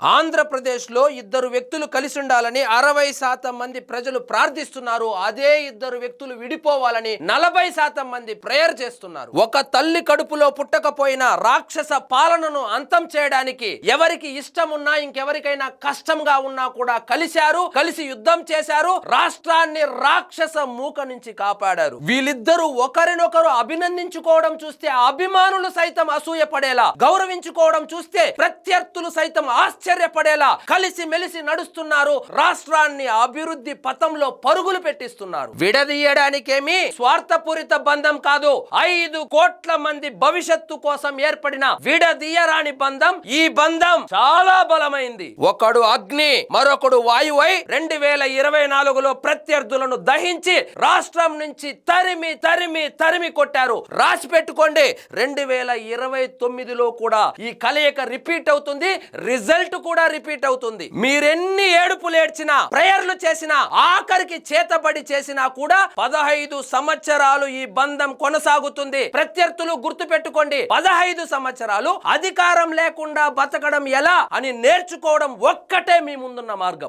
ఆంధ్రప్రదేశ్లో ఇద్దరు వ్యక్తులు కలిసి ఉండాలని 60% మంది ప్రజలు ప్రార్థిస్తున్నారు. అదే ఇద్దరు వ్యక్తులు విడిపోవాలని 40% మంది ప్రేయర్ చేస్తున్నారు. ఒక తల్లి కడుపులో పుట్టకపోయినా రాక్షస పాలనను అంతం చేయడానికి ఎవరికి ఇష్టం ఉన్నా ఇంకెవరికైనా కష్టంగా ఉన్నా కూడా కలిసి యుద్ధం చేశారు. రాష్ట్రాన్ని రాక్షస మూక నుంచి కాపాడారు. వీళ్ళిద్దరూ ఒకరినొకరు అభినందించుకోవడం చూస్తే అభిమానులు సైతం అసూయపడేలా, గౌరవించుకోవడం చూస్తే ప్రత్యర్థులు సైతం ఆశ్చర్యపడేలా కలిసి మెలిసి నడుస్తున్నారు. రాష్ట్రాన్ని అభివృద్ధి పథంలో పరుగులు పెట్టిస్తున్నారు. విడదీయడానికేమీ స్వార్థపూరిత బంధం కాదు. 5 కోట్ల మంది భవిష్యత్తు కోసం ఏర్పడిన విడదీయరాని బంధం. ఈ బంధం చాలా బలమైంది. ఒకడు అగ్ని, మరొకడు వాయువై 2024లో ప్రత్యర్థులను దహించి రాష్ట్రం నుంచి తరిమి కొట్టారు. రాసి పెట్టుకోండి, 2029లో కూడా ఈ కలయిక రిపీట్ అవుతుంది. రిజల్ట్ కూడా రిపీట్ అవుతుంది. మీరెన్ని ఏడుపులు ఏడ్చినా, ప్రేయర్లు చేసినా, ఆఖరికి చేతబడి చేసినా కూడా 15 సంవత్సరాలు ఈ బంధం కొనసాగుతుంది. ప్రత్యర్థులు గుర్తు పెట్టుకోండి, 15 సంవత్సరాలు అధికారం లేకుండా బతకడం ఎలా అని నేర్చుకోవడం ఒక్కటే మీ ముందున్న మార్గం.